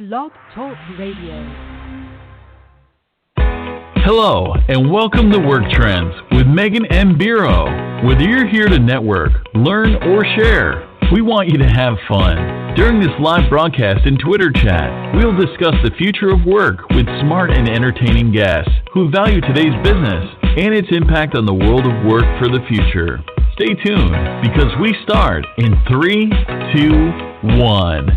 Blog Talk Radio. Hello, and welcome to Work Trends with Megan and Biro. Whether you're here to network, learn, or share, we want you to have fun. During this live broadcast and Twitter chat, we'll discuss the future of work with smart and entertaining guests who value today's business and its impact on the world of work for the future. Stay tuned, because we start in 3, 2, 1.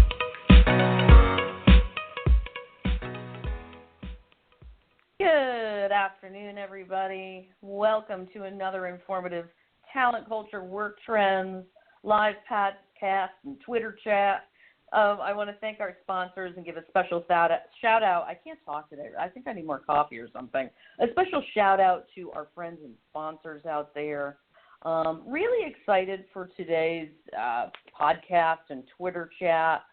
Good afternoon, everybody. Welcome to another informative Talent Culture Work Trends live podcast and Twitter chat. I want to thank our sponsors and give a special shout out. I can't talk today. I think I need more coffee or something. A special shout out to our friends and sponsors out there. Really excited for today's podcast and Twitter chat.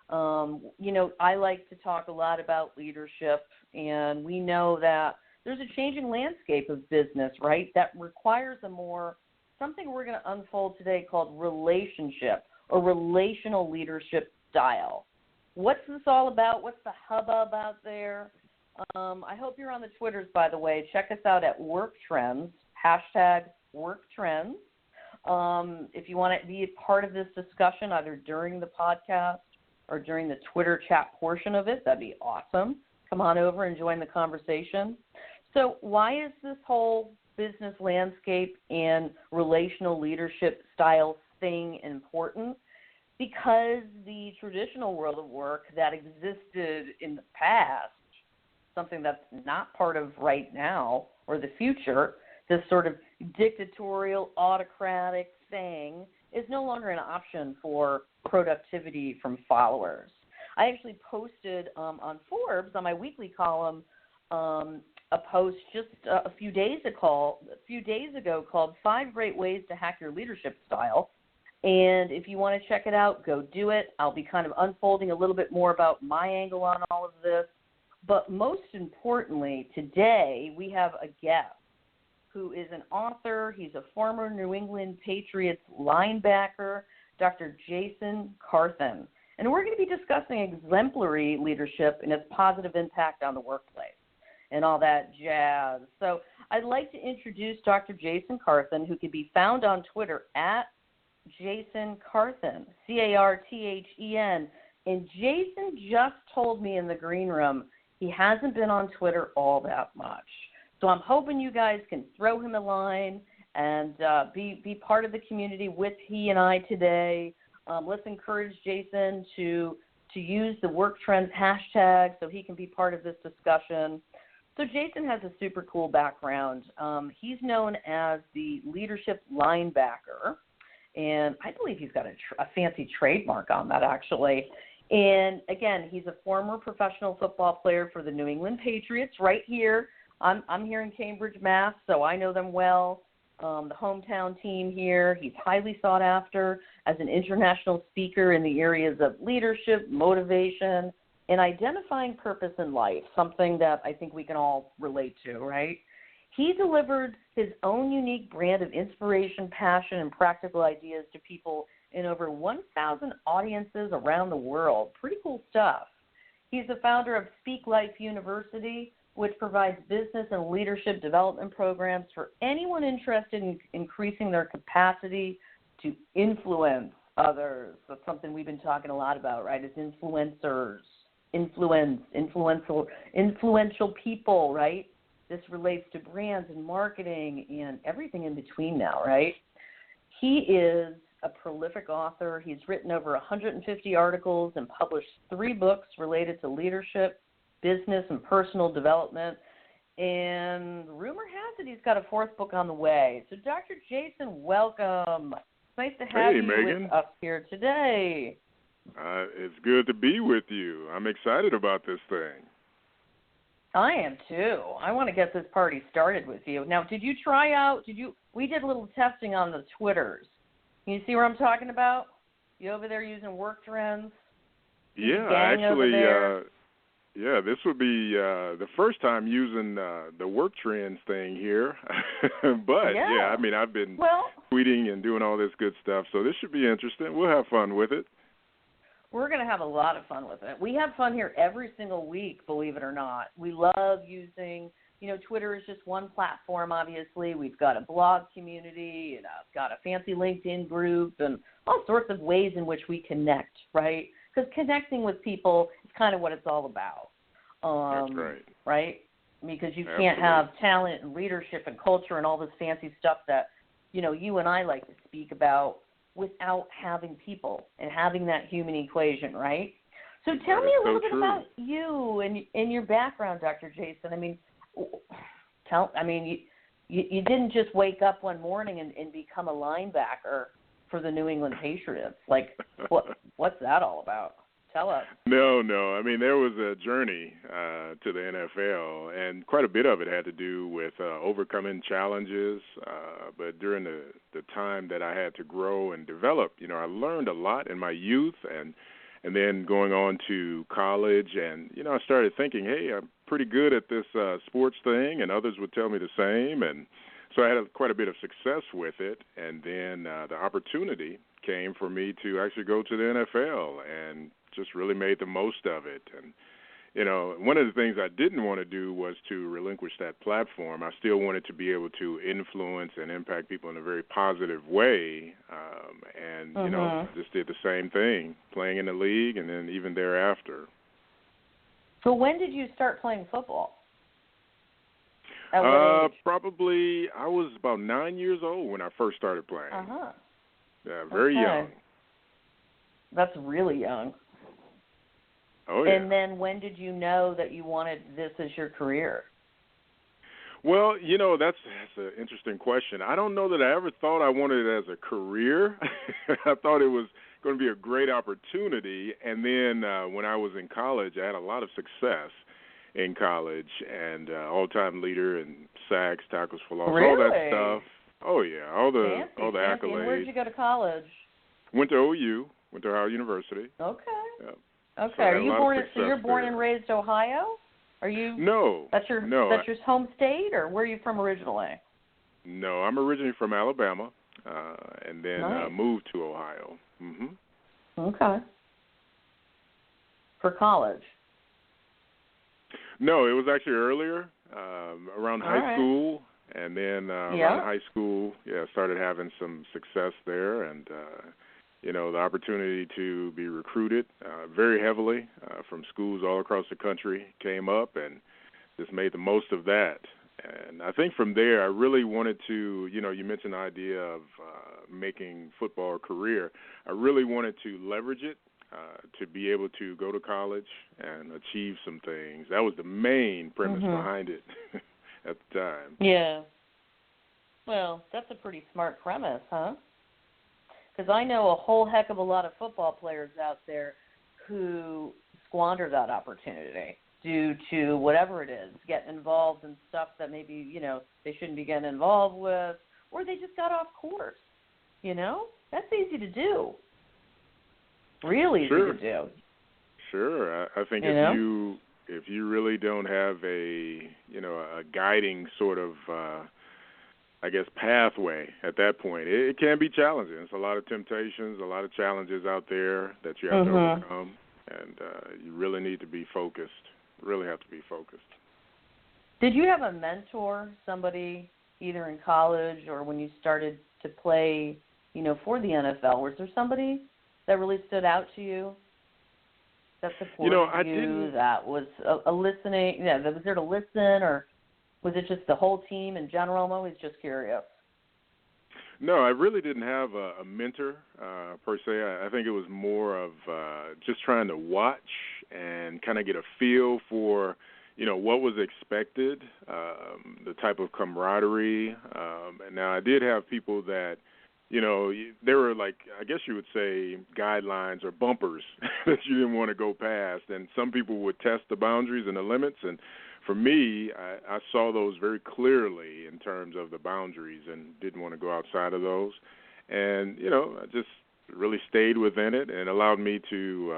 I like to talk a lot about leadership, and we know that there's a changing landscape of business, right, that requires something we're going to unfold today called relationship or relational leadership style. What's this all about? What's the hubbub out there? I hope you're on the Twitters, by the way. Check us out at Work Trends, #WorkTrends. If you want to be a part of this discussion, either during the podcast or during the Twitter chat portion of it, that'd be awesome. Come on over and join the conversation. So why is this whole business landscape and relational leadership style thing important? Because the traditional world of work that existed in the past, something that's not part of right now or the future, this sort of dictatorial, autocratic thing, is no longer an option for productivity from followers. I actually posted on Forbes, on my weekly column, a post just a few days ago called 5 Great Ways to Hack Your Leadership Style. And if you want to check it out, go do it. I'll be kind of unfolding a little bit more about my angle on all of this. But most importantly, today we have a guest who is an author. He's a former New England Patriots linebacker, Dr. Jason Carthen. And we're going to be discussing exemplary leadership and its positive impact on the workplace and all that jazz. So I'd like to introduce Dr. Jason Carthen, who can be found on Twitter at Jason Carthen, Carthen. And Jason just told me in the green room he hasn't been on Twitter all that much. So I'm hoping you guys can throw him a line and be part of the community with he and I today. Let's encourage Jason to use the Work Trends hashtag so he can be part of this discussion. So Jason has a super cool background. He's known as the leadership linebacker, and I believe he's got a fancy trademark on that, actually. And, again, he's a former professional football player for the New England Patriots right here. I'm here in Cambridge, Mass., so I know them well. The hometown team here. He's highly sought after as an international speaker in the areas of leadership, motivation, and identifying purpose in life, something that I think we can all relate to, right? He delivered his own unique brand of inspiration, passion, and practical ideas to people in over 1,000 audiences around the world. Pretty cool stuff. He's the founder of Speak Life University, which provides business and leadership development programs for anyone interested in increasing their capacity to influence others. That's something we've been talking a lot about, right? As influencers, influential people, right? This relates to brands and marketing and everything in between now, right? He is a prolific author. He's written over 150 articles and published 3 books related to leadership, business, and personal development. And rumor has it he's got a 4th book on the way. So, Dr. Jason, welcome. It's nice to have you Megan. with us here today. It's good to be with you. I'm excited about this thing. I am too. I want to get this party started with you. Now, did you try out, we did a little testing on the Twitters. Can you see what I'm talking about? You over there using Work Trends? Yeah, actually, this would be the first time using the Work Trends thing here. But, I mean, I've been tweeting and doing all this good stuff, so this should be interesting. We'll have fun with it. We're going to have a lot of fun with it. We have fun here every single week, believe it or not. We love using, Twitter is just one platform, obviously. We've got a blog community, and I've got a fancy LinkedIn group, and all sorts of ways in which we connect, right? Because connecting with people is kind of what it's all about. That's right. Right? Because you can't have talent and leadership and culture and all this fancy stuff that, you and I like to speak about without having people and having that human equation, right? So tell me a little bit about you and your background, Dr. Jason. I mean, you didn't just wake up one morning and become a linebacker for the New England Patriots. Like, what's that all about? Tell us. No. I mean, there was a journey to the NFL, and quite a bit of it had to do with overcoming challenges. But during the time that I had to grow and develop, I learned a lot in my youth, and then going on to college, and I started thinking, hey, I'm pretty good at this sports thing, and others would tell me the same, and so I had quite a bit of success with it. And then the opportunity came for me to actually go to the NFL, and just really made the most of it. And, one of the things I didn't want to do was to relinquish that platform. I still wanted to be able to influence and impact people in a very positive way. I just did the same thing, playing in the league and then even thereafter. So when did you start playing football? At what age? Probably, I was about 9 years old when I first started playing. Uh-huh. Yeah, very young. That's really young. Oh, yeah. And then when did you know that you wanted this as your career? Well, that's an interesting question. I don't know that I ever thought I wanted it as a career. I thought it was going to be a great opportunity. And then when I was in college, I had a lot of success in college, and all-time leader in sacks, tackles for loss, all that stuff. Oh, yeah, all the accolades. And where did you go to college? Went to OU, went to Ohio University. Okay. Yeah. Okay. So Are you born? So you're born and raised Ohio? Are you? No. That's your home state, or where are you from originally? No, I'm originally from Alabama, and then moved to Ohio. Mm-hmm. Okay. For college? No, it was actually earlier, around high school, and then around high school, started having some success there, and the opportunity to be recruited very heavily from schools all across the country came up, and just made the most of that. And I think from there, I really wanted to, you mentioned the idea of making football a career. I really wanted to leverage it to be able to go to college and achieve some things. That was the main premise behind it at the time. Yeah. Well, that's a pretty smart premise, huh? Because I know a whole heck of a lot of football players out there who squander that opportunity due to whatever it is, getting involved in stuff that maybe, they shouldn't be getting involved with, or they just got off course. That's easy to do. Really easy to do. Sure. I think if you really don't have a guiding sort of pathway at that point, it can be challenging. It's a lot of temptations, a lot of challenges out there that you have to overcome, and you really need to be focused. Really have to be focused. Did you have a mentor, somebody either in college or when you started to play, for the NFL? Was there somebody that really stood out to you, that supported you, that was a listening, that was there to listen, or was it just the whole team in general? I'm always just curious. No, I really didn't have a mentor per se. I think it was more of just trying to watch and kind of get a feel for, what was expected, the type of camaraderie. And now I did have people that, there were I guess you would say guidelines or bumpers that you didn't want to go past. And some people would test the boundaries and the limits. And for me, I saw those very clearly in terms of the boundaries and didn't want to go outside of those. And, I just really stayed within it and allowed me to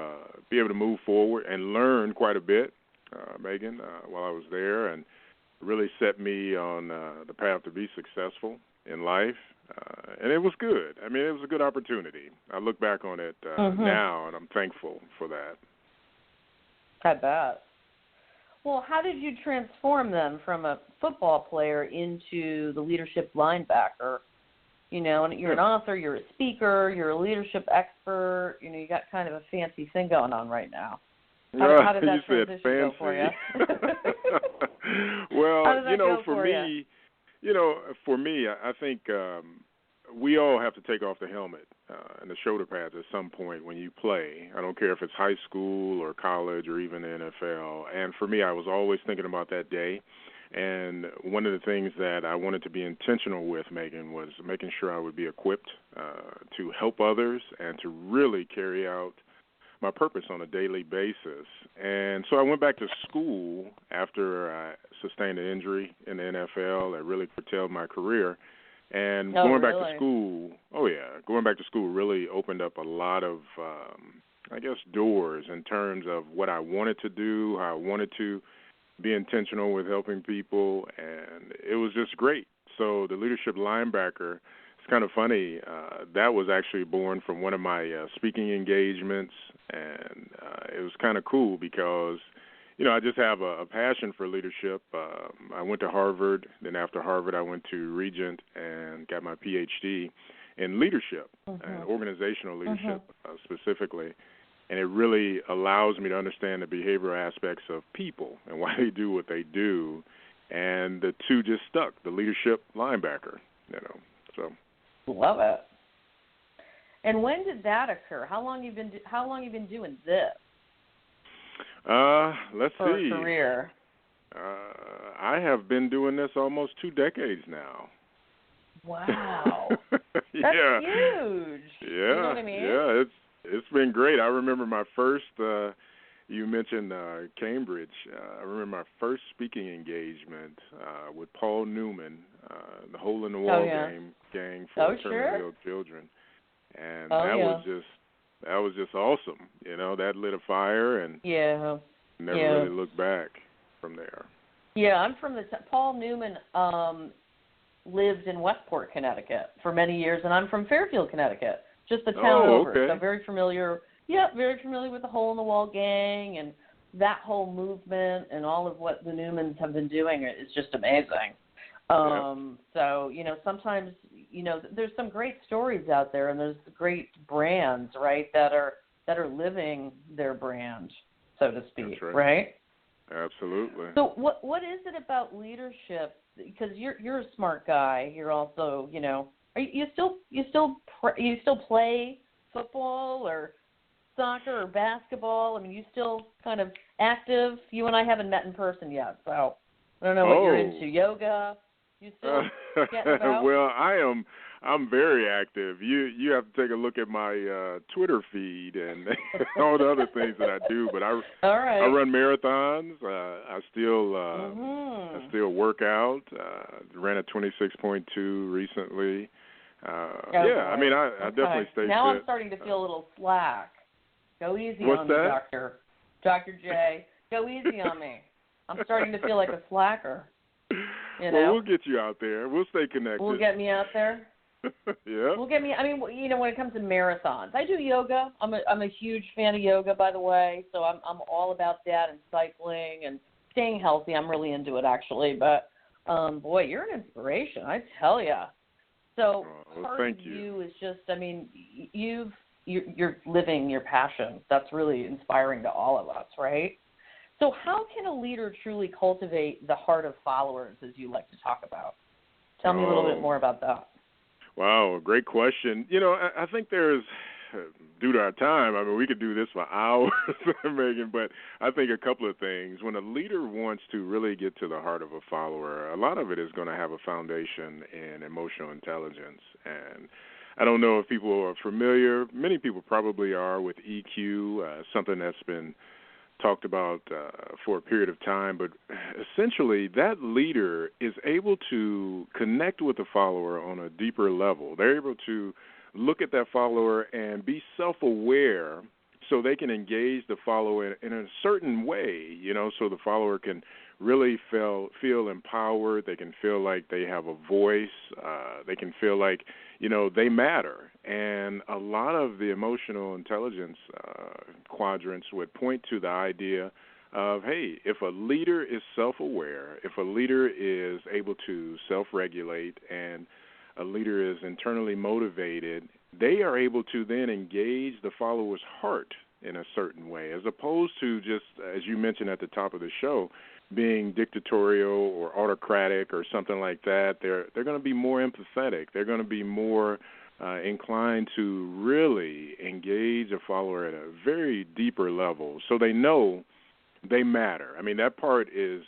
be able to move forward and learn quite a bit, Megan, while I was there, and really set me on the path to be successful in life. And it was good. I mean, it was a good opportunity. I look back on it now, and I'm thankful for that. I bet. Well, how did you transform then from a football player into the leadership linebacker? You know, and you're an author, you're a speaker, you're a leadership expert. You know, you got kind of a fancy thing going on right now. How did that transition go for you? Well, for me, I think we all have to take off the helmet and the shoulder pads at some point when you play. I don't care if it's high school or college or even the NFL. And for me, I was always thinking about that day. And one of the things that I wanted to be intentional with, Megan, was making sure I would be equipped to help others and to really carry out my purpose on a daily basis. And so I went back to school after I sustained an injury in the NFL that really curtailed my career. And going back to school, going back to school really opened up a lot of, doors in terms of what I wanted to do, how I wanted to be intentional with helping people, and it was just great. So the leadership linebacker, it's kind of funny, that was actually born from one of my speaking engagements, and it was kind of cool because, I just have a passion for leadership. I went to Harvard, then after Harvard I went to Regent and got my PhD in leadership, and organizational leadership specifically. And it really allows me to understand the behavioral aspects of people and why they do what they do. And the two just stuck, the leadership linebacker, so. Love it. And when did that occur? How long you been doing this? Let's for see. A career. I have been doing this almost 2 decades now. Wow. That's huge. Yeah. You know what I mean? Yeah, it's been great. I remember my first, you mentioned Cambridge. I remember my first speaking engagement with Paul Newman, the Hole in the Wall gang for terminally ill children. And that was just awesome. That lit a fire and never really looked back from there. Yeah, I'm from Paul Newman lived in Westport, Connecticut for many years, and I'm from Fairfield, Connecticut. Just the town over, so very familiar. Yeah, very familiar with the Hole in the Wall gang and that whole movement and all of what the Newmans have been doing is just amazing. So sometimes there's some great stories out there, and there's great brands, right, that are living their brand, so to speak. That's right? Absolutely. So what is it about leadership? Because you're a smart guy. You're also You still play football or soccer or basketball? I mean, you still kind of active? You and I haven't met in person yet, so I don't know what you're into. Yoga? You still getting about? Well, I'm very active. You have to take a look at my Twitter feed and all the other things that I do. But I run marathons. I still work out. Ran a 26.2 recently. I mean, I definitely stay fit. Now I'm starting to feel a little slack. Go easy on me, Dr. J. Go easy on me. I'm starting to feel like a slacker. Well, we'll get you out there. We'll stay connected. We'll get me out there. Yeah. We'll get me. I mean, when it comes to marathons, I do yoga. I'm a huge fan of yoga, by the way. So I'm all about that and cycling and staying healthy. I'm really into it, actually. But boy, you're an inspiration, I tell you. So part of you is just, I mean, you're living your passion. That's really inspiring to all of us, right? So how can a leader truly cultivate the heart of followers, as you like to talk about? Tell me a little bit more about that. Wow, great question. I think there's, due to our time, I mean, we could do this for hours, Megan, but I think a couple of things. When a leader wants to really get to the heart of a follower, a lot of it is going to have a foundation in emotional intelligence. And I don't know if people are familiar. Many people probably are with EQ, something that's been talked about for a period of time, but essentially that leader is able to connect with the follower on a deeper level. They're able to look at that follower and be self-aware so they can engage the follower in a certain way, so the follower can really feel empowered. They can feel like they have a voice. They can feel like, they matter. And a lot of the emotional intelligence quadrants would point to the idea of, hey, if a leader is self-aware, if a leader is able to self-regulate, and a leader is internally motivated, they are able to then engage the follower's heart in a certain way, as opposed to just, as you mentioned at the top of the show, being dictatorial or autocratic or something like that. They're going to be more empathetic. They're going to be more inclined to really engage a follower at a very deeper level, so they know they matter. I mean, that part is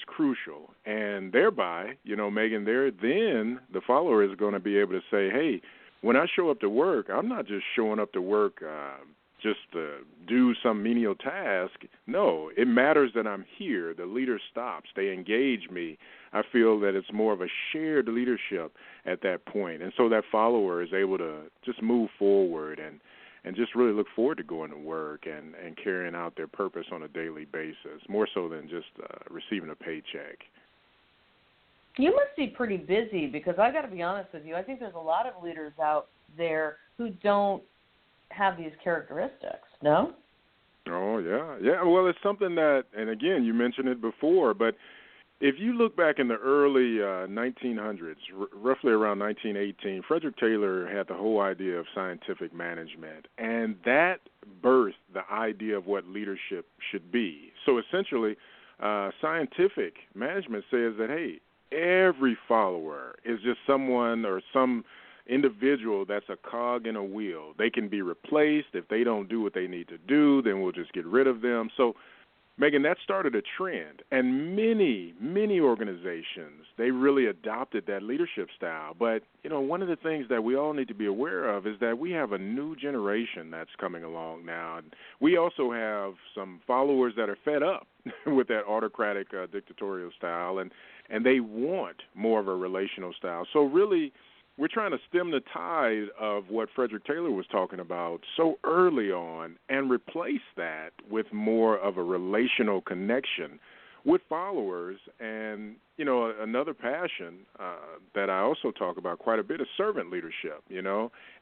crucial. And thereby, Megan, then the follower is going to be able to say, hey, when I show up to work, I'm not just showing up to work just to do some menial task. No, it matters that I'm here. The leader stops. They engage me. I feel that it's more of a shared leadership at that point. And so that follower is able to just move forward and just really look forward to going to work and carrying out their purpose on a daily basis, more so than just receiving a paycheck. You must be pretty busy, because I got to be honest with you, I think there's a lot of leaders out there who don't have these characteristics, no? Oh, yeah. Yeah, well, it's something that, and again, you mentioned it before, but if you look back in the early 1900s, roughly around 1918, Frederick Taylor had the whole idea of scientific management, and that birthed the idea of what leadership should be. So essentially, scientific management says that, hey, every follower is just someone or some individual that's a cog in a wheel. They can be replaced. If they don't do what they need to do, then we'll just get rid of them. So, Megan, that started a trend, and many, many organizations, they really adopted that leadership style. But, one of the things that we all need to be aware of is that we have a new generation that's coming along now. And we also have some followers that are fed up with that autocratic, dictatorial style, and they want more of a relational style. So really, we're trying to stem the tide of what Frederick Taylor was talking about so early on and replace that with more of a relational connection with followers. And, another passion that I also talk about quite a bit is servant leadership,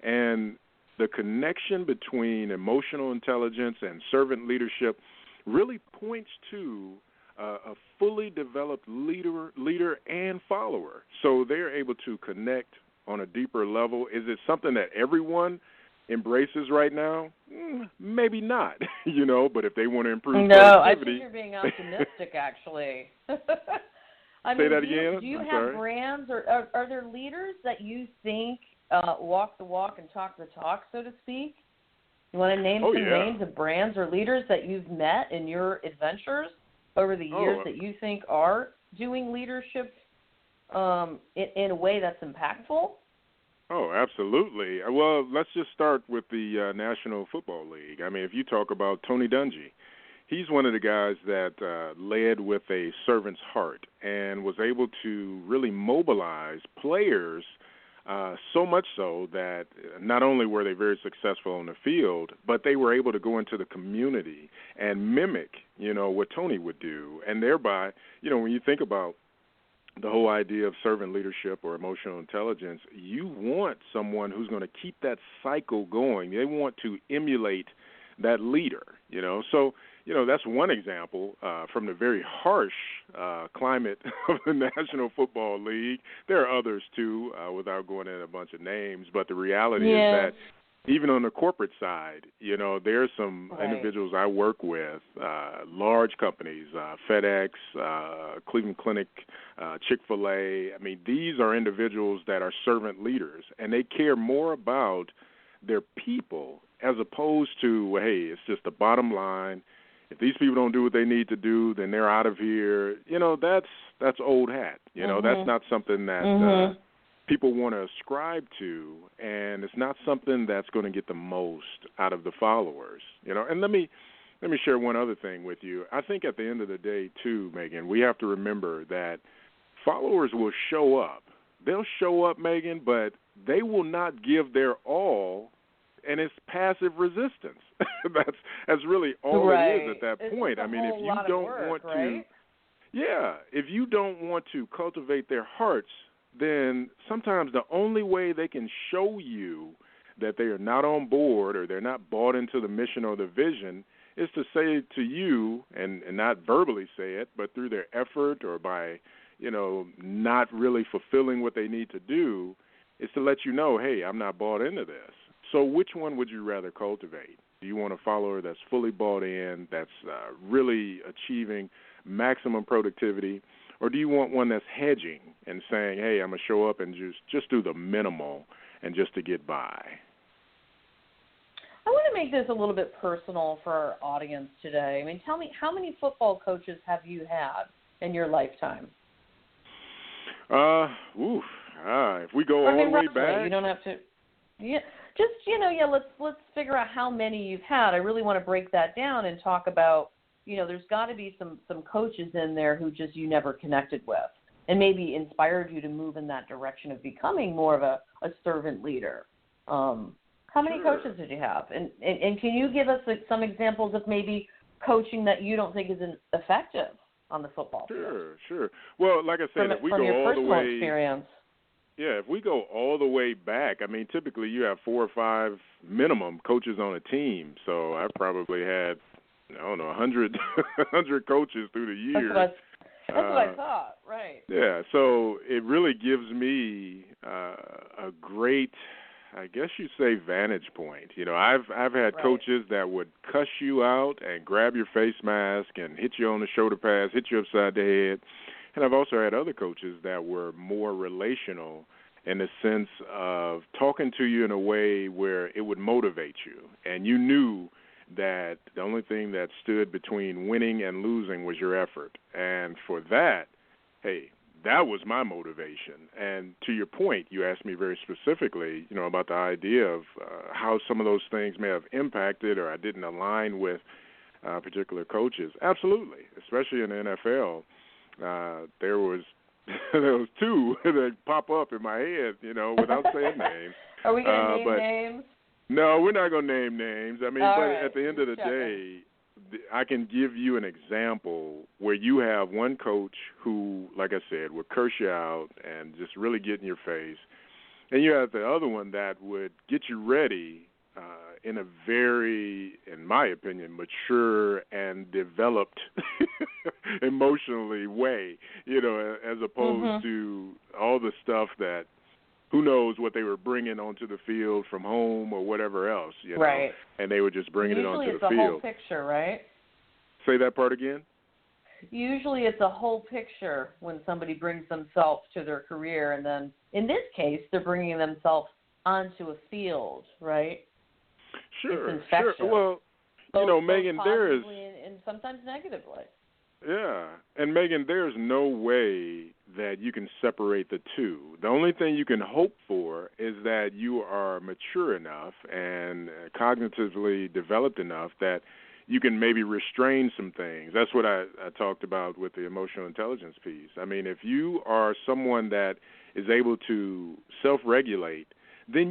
and the connection between emotional intelligence and servant leadership really points to a fully developed leader and follower. So they're able to connect on a deeper level. Is it something that everyone embraces right now? Maybe not, but if they want to improve productivity. No, I think you're being optimistic, actually. Say that again? Do you I'm have sorry. brands, or are there leaders that you think walk the walk and talk the talk, so to speak? You want to name some names of brands or leaders that you've met in your adventures over the years that you think are doing leadership in a way that's impactful? Oh, absolutely. Well, let's just start with the National Football League. I mean, if you talk about Tony Dungy, he's one of the guys that led with a servant's heart and was able to really mobilize players so much so that not only were they very successful on the field, but they were able to go into the community and mimic, what Tony would do. And thereby, when you think about the whole idea of servant leadership or emotional intelligence, you want someone who's going to keep that cycle going. They want to emulate that leader, So, that's one example from the very harsh climate of the National Football League. There are others, too, without going into a bunch of names. But the reality is that even on the corporate side, there's some individuals I work with, large companies, FedEx, Cleveland Clinic, Chick-fil-A. I mean, these are individuals that are servant leaders, and they care more about their people as opposed to, hey, it's just the bottom line. If these people don't do what they need to do, then they're out of here. That's old hat. That's not something that people want to ascribe to, and it's not something that's going to get the most out of the followers. And let me share one other thing with you. I think at the end of the day, too, Megan, we have to remember that followers will show up. They'll show up, Megan, but they will not give their all and it's passive resistance. that's really all it is at that point. I mean, if you don't want to, if you don't want to cultivate their hearts, then sometimes the only way they can show you that they are not on board or they're not bought into the mission or the vision is to say to you, and not verbally say it, but through their effort or by, not really fulfilling what they need to do, is to let you know, hey, I'm not bought into this. So which one would you rather cultivate? Do you want a follower that's fully bought in, that's really achieving maximum productivity, or do you want one that's hedging and saying, hey, I'm going to show up and just do the minimal and just to get by? I want to make this a little bit personal for our audience today. I mean, tell me, how many football coaches have you had in your lifetime? If we go all the way back. You don't have to. Yeah, just let's figure out how many you've had. I really want to break that down and talk about. There's got to be some coaches in there who just you never connected with, and maybe inspired you to move in that direction of becoming more of a servant leader. How many coaches did you have? And can you give us some examples of maybe coaching that you don't think is effective on the football field? Sure. Well, like I said, if we go all the way, experience. Yeah, if we go all the way back, I mean, typically you have 4 or 5 minimum coaches on a team. So I've probably had, 100 coaches through the years. That's what I thought, right. Yeah, so it really gives me a great, I guess you'd say, vantage point. I've had coaches that would cuss you out and grab your face mask and hit you on the shoulder pads, hit you upside the head. And I've also had other coaches that were more relational in the sense of talking to you in a way where it would motivate you. And you knew that the only thing that stood between winning and losing was your effort. And for that, hey, that was my motivation. And to your point, you asked me very specifically, about the idea of how some of those things may have impacted or I didn't align with particular coaches. Absolutely, especially in the NFL. There was 2 that pop up in my head, without saying names. Are we going to name names? No, we're not going to name names. I mean, at the end of the day, I can give you an example where you have one coach who, like I said, would curse you out and just really get in your face. And you have the other one that would get you ready in a very, in my opinion, mature and developed emotionally way, as opposed to all the stuff that who knows what they were bringing onto the field from home or whatever else, Right. And they were just bringing it onto the field. Usually it's a whole picture, right? Say that part again? Usually it's a whole picture when somebody brings themselves to their career, and then in this case, they're bringing themselves onto a field, right? Sure, it's infectious. Sure. Well, Megan, there is, and sometimes negatively. Yeah, and Megan, there's no way that you can separate the two. The only thing you can hope for is that you are mature enough and cognitively developed enough that you can maybe restrain some things. That's what I talked about with the emotional intelligence piece. I mean, if you are someone that is able to self-regulate, then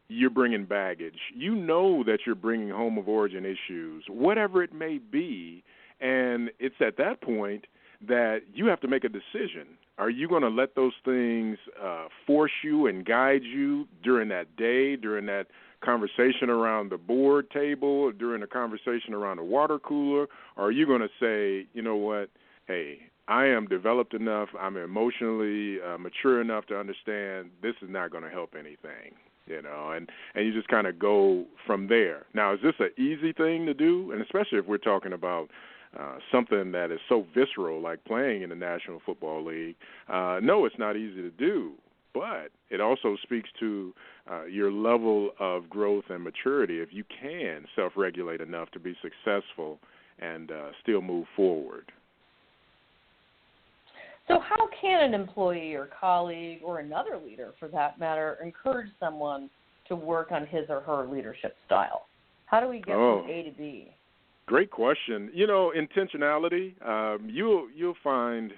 you're bringing baggage. You know that you're bringing home of origin issues, whatever it may be, and it's at that point that you have to make a decision. Are you going to let those things force you and guide you during that day, during that conversation around the board table, or during a conversation around the water cooler, or are you going to say, you know what, hey, I am developed enough, I'm emotionally mature enough to understand this is not going to help anything, and you just kind of go from there. Now, is this an easy thing to do? And especially if we're talking about something that is so visceral like playing in the National Football League. No, it's not easy to do, but it also speaks to your level of growth and maturity if you can self-regulate enough to be successful and still move forward. So how can an employee or colleague or another leader, for that matter, encourage someone to work on his or her leadership style? How do we get from A to B? Great question. Intentionality, you'll find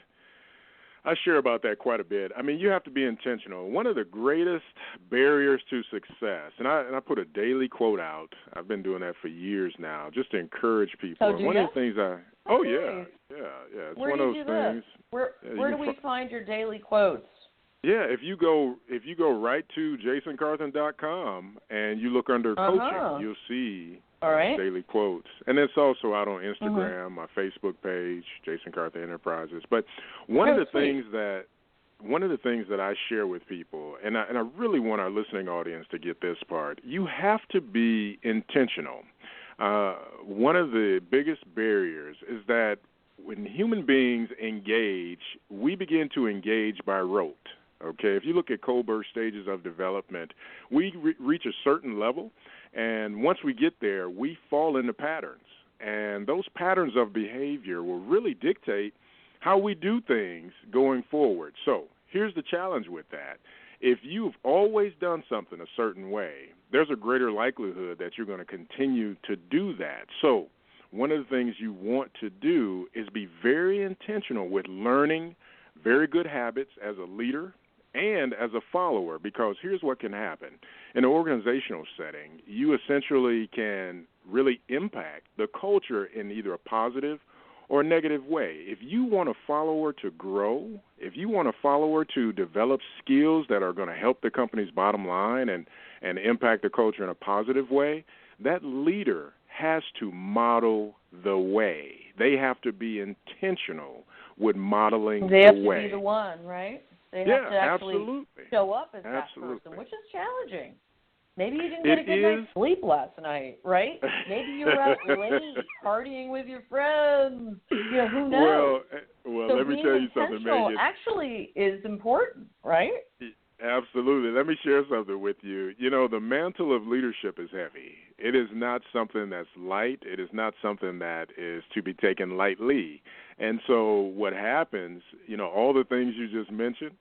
I share about that quite a bit. I mean, you have to be intentional. One of the greatest barriers to success, and I put a daily quote out. I've been doing that for years now, just to encourage people. Oh, do one you? of the things Nice. yeah. It's Where one do of you those do things. this? Where do we find your daily quotes? Yeah, if you go right to jasoncarthen.com and you look under coaching, you'll see daily quotes. And it's also out on Instagram, my Facebook page, Jason Carthen Enterprises. But one of the things that I share with people, and I really want our listening audience to get this part, you have to be intentional. One of the biggest barriers is that when human beings engage, we begin to engage by rote. Okay, if you look at Kohlberg stages of development, we reach a certain level, and once we get there, we fall into patterns. And those patterns of behavior will really dictate how we do things going forward. So here's the challenge with that. If you've always done something a certain way, there's a greater likelihood that you're going to continue to do that. So one of the things you want to do is be very intentional with learning very good habits as a leader and as a follower, because here's what can happen. In an organizational setting, you essentially can really impact the culture in either a positive or a negative way. If you want a follower to grow, if you want a follower to develop skills that are going to help the company's bottom line and impact the culture in a positive way, that leader has to model the way. They have to be intentional with modeling the way. They have to be the one, right? They have to actually absolutely. Show up as that person, which is challenging. Maybe you didn't get a good night's sleep last night, right? Maybe you were out late partying with your friends. You know, who knows? Well, so let me tell you something, Megan. Actually is important, right? Absolutely. Let me share something with you. You know, the mantle of leadership is heavy. It is not something that's light. It is not something that is to be taken lightly. And so what happens, you know, all the things you just mentioned,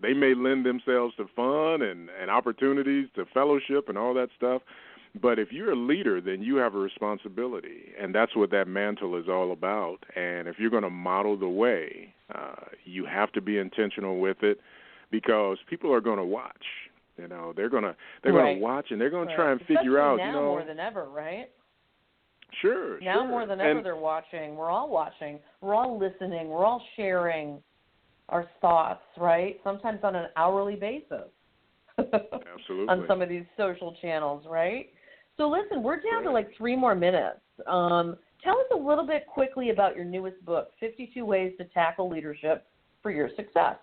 they may lend themselves to fun and opportunities to fellowship and all that stuff. But if you're a leader, then you have a responsibility, and that's what that mantle is all about. And if you're going to model the way, you have to be intentional with it, because people are going to watch. You know, they're going to watch, and they're going to try and figure out. Now, you know, more than ever, right? Sure. Now more than ever, they're watching. We're all watching. We're all listening. We're all sharing our thoughts, right? Sometimes on an hourly basis. Absolutely. On some of these social channels, right? So listen, we're down to like 3 more minutes. Tell us a little bit quickly about your newest book, 52 Ways to Tackle Leadership for Your Success.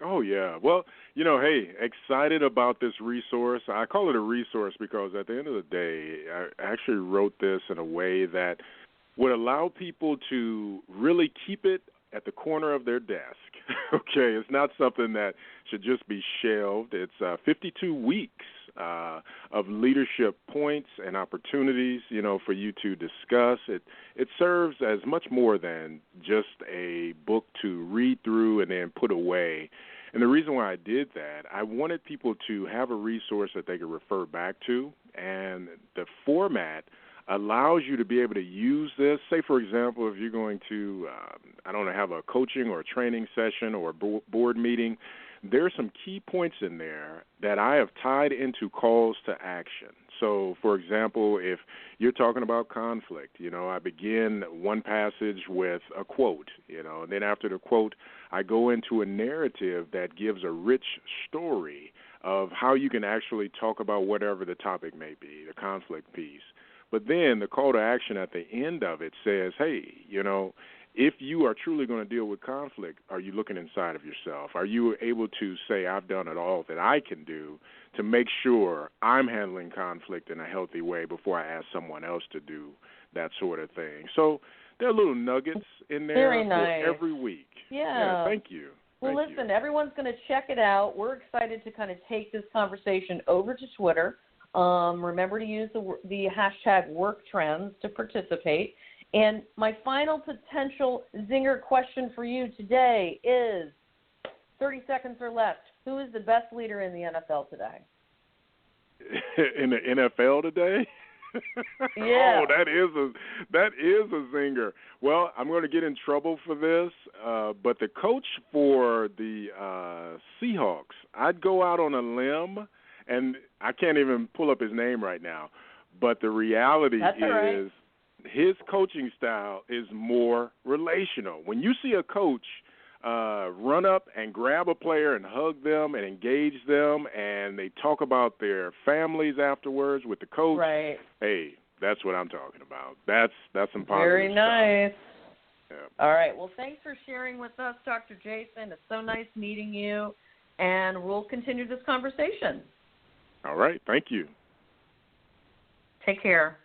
Oh, yeah. Well, you know, hey, excited about this resource. I call it a resource because at the end of the day, I actually wrote this in a way that would allow people to really keep it at the corner of their desk. Okay, it's not something that should just be shelved. It's 52 weeks of leadership points and opportunities, you know, for you to discuss. It serves as much more than just a book to read through and then put away. And the reason why I did that, I wanted people to have a resource that they could refer back to, and the format allows you to be able to use this. Say, for example, if you're going to, have a coaching or a training session or a board meeting, there are some key points in there that I have tied into calls to action. So, for example, if you're talking about conflict, you know, I begin one passage with a quote, you know, and then after the quote, I go into a narrative that gives a rich story of how you can actually talk about whatever the topic may be, the conflict piece. But then the call to action at the end of it says, hey, you know, if you are truly going to deal with conflict, are you looking inside of yourself? Are you able to say, I've done it all that I can do to make sure I'm handling conflict in a healthy way before I ask someone else to do that sort of thing? So there are little nuggets in there Very nice. for every week. Yeah. Thank you. Well, listen, everyone's going to check it out. We're excited to kind of take this conversation over to Twitter. Remember to use the hashtag WorkTrends to participate. And my final potential zinger question for you today is, 30 seconds or less, who is the best leader in the NFL today? In the NFL today? Yeah. Oh, that is a zinger. Well, I'm going to get in trouble for this, but the coach for the Seahawks, I'd go out on a limb, and I can't even pull up his name right now, but the reality That's all right. is his coaching style is more relational. When you see a coach run up and grab a player and hug them and engage them, and they talk about their families afterwards with the coach, right. Hey, that's what I'm talking about. That's some positive Very nice. stuff. Yeah. All right. Well, thanks for sharing with us, Dr. Jason. It's so nice meeting you, and we'll continue this conversation. All right. Thank you. Take care.